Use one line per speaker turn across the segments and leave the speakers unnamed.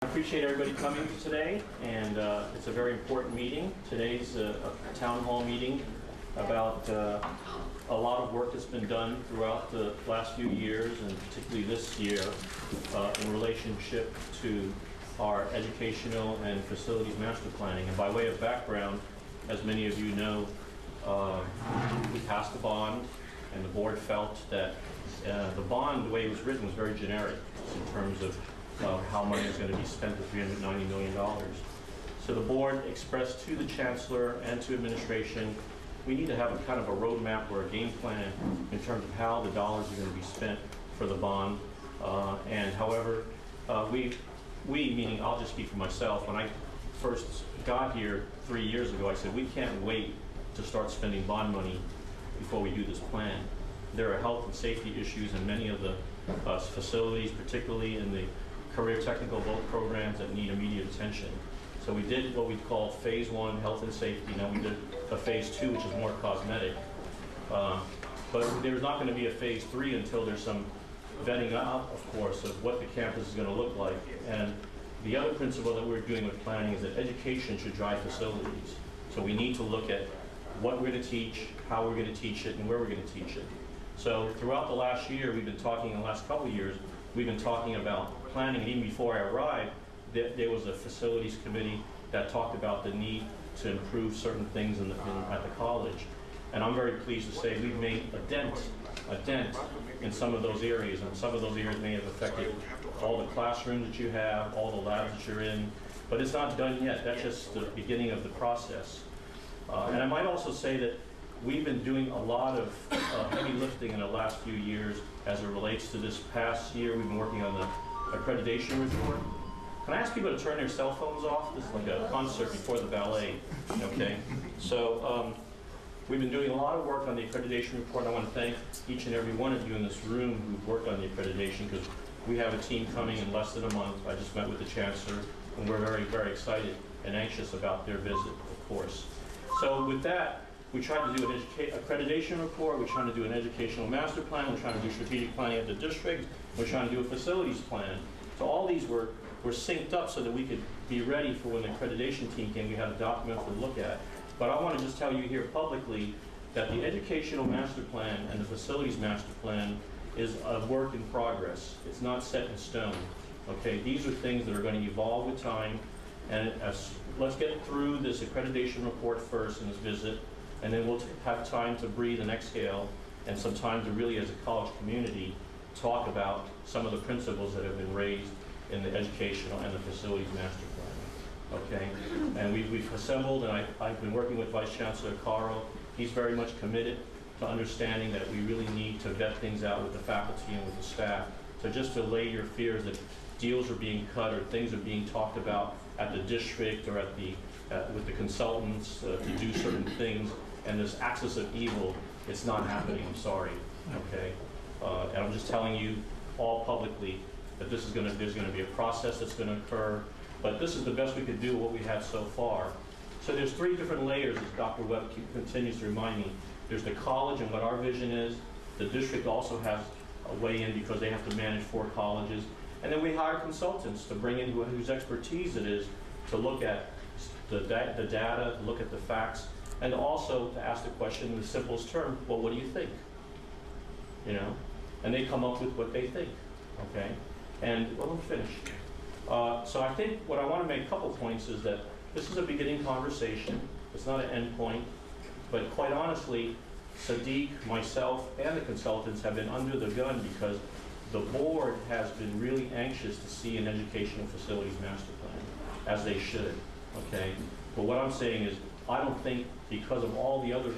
I appreciate everybody coming today, and it's a very important meeting. Today's a town hall meeting about a lot of work that's been done throughout the last few years, and particularly this year, in relationship to our educational and facilities master planning. And by way of background, as many of you know, we passed a bond, and the board felt that the bond, the way it was written, was very generic in terms of how money is going to be spent, the $390 million. So the board expressed to the chancellor and to administration, we need to have a kind of a roadmap or a game plan in terms of how the dollars are going to be spent for the bond. And however, we, meaning I'll just speak for myself, when I first got here 3 years ago, I said we can't wait to start spending bond money before we do this plan. There are health and safety issues in many of the facilities, particularly in the career technical voc programs that need immediate attention. So we did what we call phase 1, health and safety. Now we did a phase 2, which is more cosmetic. But there's not going to be a phase 3 until there's some vetting out, of course, of what the campus is going to look like. And the other principle that we're doing with planning is that education should drive facilities. So we need to look at what we're going to teach, how we're going to teach it, and where we're going to teach it. So throughout the last year, we've been talking, in the last couple of years, we've been talking about planning, and even before I arrived, there was a facilities committee that talked about the need to improve certain things at the college. And I'm very pleased to say we've made a dent in some of those areas, and some of those areas may have affected all the classrooms that you have, all the labs that you're in, but it's not done yet. That's just the beginning of the process. And I might also say that we've been doing a lot of heavy lifting in the last few years as it relates to this past year. We've been working on the accreditation report. Can I ask people to turn their cell phones off? This is like a concert before the ballet, okay? So we've been doing a lot of work on the accreditation report. I want to thank each and every one of you in this room who've worked on the accreditation, because we have a team coming in less than a month. I just met with the chancellor, and we're very, very excited and anxious about their visit, of course. So with that, we tried to do an accreditation report, we're trying to do an educational master plan, we're trying to do strategic planning at the district, we're trying to do a facilities plan. So all these were synced up so that we could be ready for when the accreditation team came, we had a document to look at. But I want to just tell you here publicly that the educational master plan and the facilities master plan is a work in progress. It's not set in stone. Okay, these are things that are going to evolve with time, and let's get through this accreditation report first in this visit, and then we'll have time to breathe and exhale, and some time to really, as a college community, talk about some of the principles that have been raised in the educational and the facilities master plan. Okay, and we've assembled, and I've been working with Vice Chancellor Carl. He's very much committed to understanding that we really need to vet things out with the faculty and with the staff. So just to allay your fears that deals are being cut or things are being talked about at the district or at the with the consultants to do certain things, and this axis of evil, it's not happening. I'm sorry. Okay, and I'm just telling you all publicly that this is there's going to be a process that's going to occur, but this is the best we could do what we have so far. So there's 3 different layers, as Dr. Webb continues to remind me. There's the college and what our vision is. The district also has a way in because they have to manage 4 colleges. And then we hire consultants to bring in whose expertise it is to look at the data, to look at the facts, and also to ask the question in the simplest term, well, what do you think? You know? And they come up with what they think, okay? And, well, I'm finished. So I think what I want to make a couple points is that this is a beginning conversation. It's not an end point. But quite honestly, Sadiq, myself, and the consultants have been under the gun because the board has been really anxious to see an educational facilities master plan, as they should, okay? But what I'm saying is, I don't think because of all the other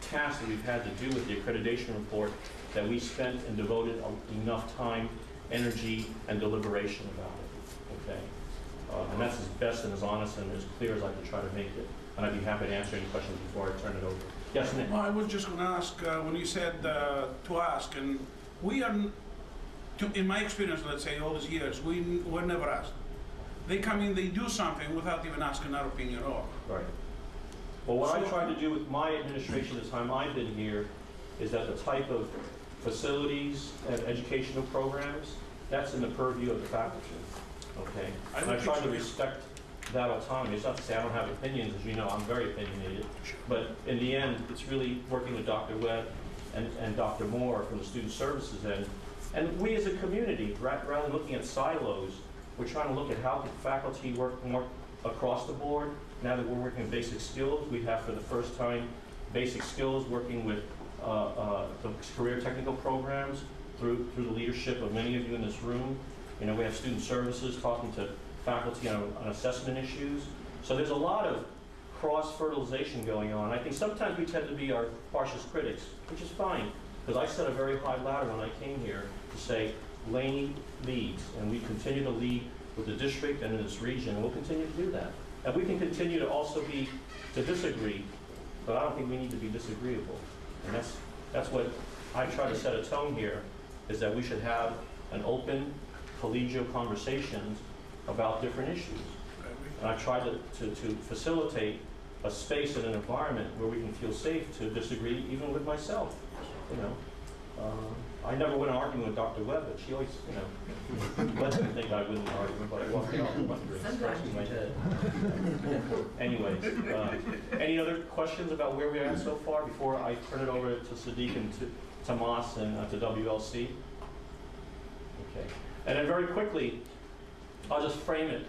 tasks that we've had to do with the accreditation report that we spent and devoted enough time, energy, and deliberation about it, okay? And that's as best and as honest and as clear as I can try to make it. And I'd be happy to answer any questions before I turn it over. Yes, Nick?
Well, I was just going to ask, when you said to ask, and we are, in my experience, let's say all these years, we were never asked. They come in, they do something without even asking our opinion at all.
Right. Well, what I tried to do with my administration the time I've been here is that the type of facilities and educational programs, that's in the purview of the faculty. okay?
I
And
don't
I
think
try
so.
to respect that autonomy. It's not to say I don't have opinions, as you know, I'm very opinionated. But in the end, it's really working with Dr. Webb and Dr. Moore from the Student Services end. And we as a community, rather than looking at silos, we're trying to look at how can faculty work more across the board. Now that we're working with basic skills, we have for the first time basic skills working with the career technical programs through the leadership of many of you in this room. You know, we have student services talking to faculty on assessment issues. So there's a lot of cross-fertilization going on. I think sometimes we tend to be our harshest critics, which is fine, because I set a very high ladder when I came here to say, Laney leads, and we continue to lead with the district and in this region, and we'll continue to do that. And we can continue to also to disagree, but I don't think we need to be disagreeable. And that's what I try to set a tone here, is that we should have an open, collegial conversations about different issues. And I try to facilitate a space and an environment where we can feel safe to disagree, even with myself. You know, I never win an argument with Dr. Webb, but she always, you know, lets me think I win an argument, but I walk out wondering, scratching my head. Anyways, any other questions about where we're at so far before I turn it over to Sadiq and to Tomas and to WLC? Okay. And then very quickly, I'll just frame it.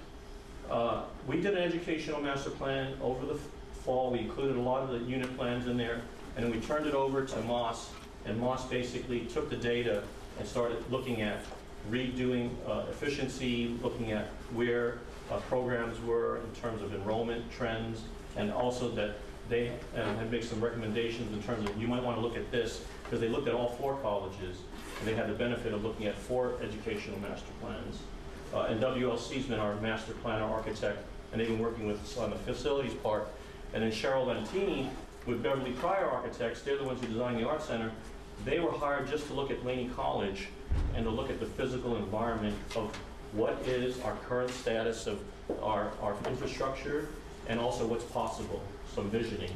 We did an educational master plan over the fall. We included a lot of the unit plans in there, and then we turned it over to Moss, and Moss basically took the data and started looking at redoing efficiency, looking at where programs were in terms of enrollment trends, and also that they had made some recommendations in terms of you might want to look at this, because they looked at all 4 colleges, and they had the benefit of looking at 4 educational master plans. And WLC's been our master planner architect, and they've been working with us on the facilities part. And then Cheryl Lentini with Beverly Pryor Architects, they're the ones who designed the Art Center. They were hired just to look at Laney College and to look at the physical environment of what is our current status of our infrastructure and also what's possible, some visioning.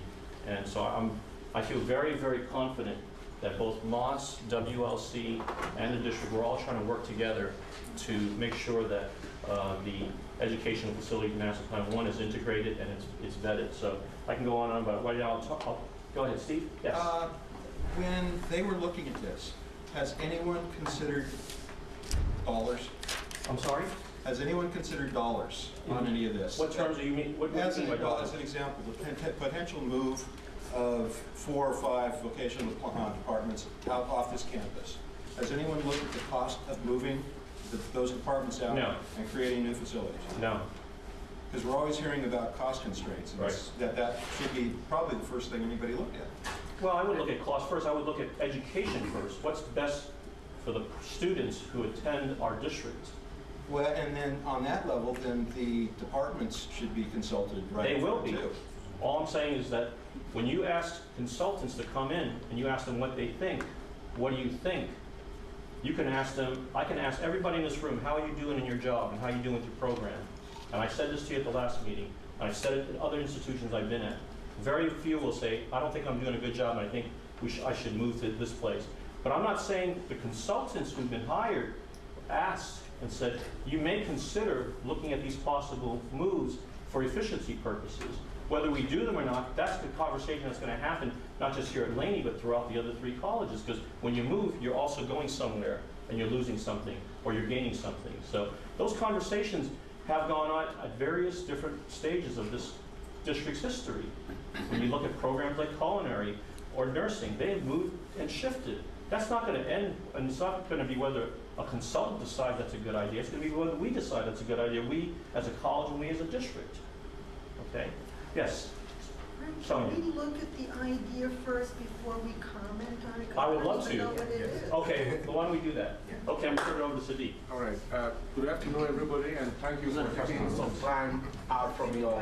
And so I feel very, very confident that both Moss, WLC, and the district, we're all trying to work together to make sure that the educational facility master plan 1 is integrated and it's vetted. So I can go on, but right now I'll go ahead, Steve. Yes.
When they were looking at this, has anyone considered dollars?
I'm sorry?
Has anyone considered dollars on any of this?
What terms do you mean? What do you mean by dollars?
As an example, the potential move of 4 or 5 vocational departments out off this campus. Has anyone looked at the cost of moving those departments out and creating new facilities?
No.
Because we're always hearing about cost constraints, and
Right.
that should be probably the first thing anybody looked at.
Well, I would look at cost first. I would look at education first. What's best for the students who attend our district?
Well, and then on that level, then the departments should be consulted, right?
They will be.
Too.
All I'm saying is that when you ask consultants to come in and you ask them what they think, what do you think? You can ask them, I can ask everybody in this room, how are you doing in your job and how are you doing with your program? And I said this to you at the last meeting, and I've said it at other institutions I've been at. Very few will say, I don't think I'm doing a good job and I think I should move to this place. But I'm not saying the consultants who've been hired asked and said, you may consider looking at these possible moves for efficiency purposes. Whether we do them or not, that's the conversation that's going to happen, not just here at Laney, but throughout the other 3 colleges. Because when you move, you're also going somewhere, and you're losing something, or you're gaining something. So those conversations have gone on at various different stages of this district's history. When you look at programs like culinary or nursing, they have moved and shifted. That's not going to end, and it's not going to be whether a consultant decides that's a good idea. It's going to be whether we decide that's a good idea, we as a college and we as a district. Okay? Yes?
Can we look at the idea first before we comment on it?
I would love to.
Know what it is.
Okay, well, why don't we do that? Okay, I'm going to turn it over to Sadiq.
All right. Good afternoon, everybody, and thank you for taking some time out from your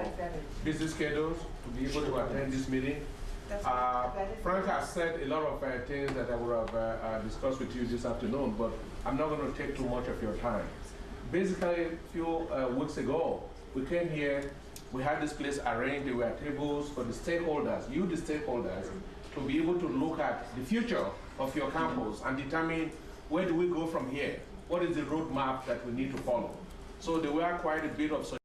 busy schedules to be able to attend this meeting. Frank has said a lot of things that I would have discussed with you this afternoon, but I'm not going to take too much of your time. Basically, a few weeks ago, we came here, we had this place arranged, there were tables for the stakeholders, you the stakeholders, to be able to look at the future of your campus and determine where do we go from here? What is the roadmap that we need to follow? So there were quite a bit of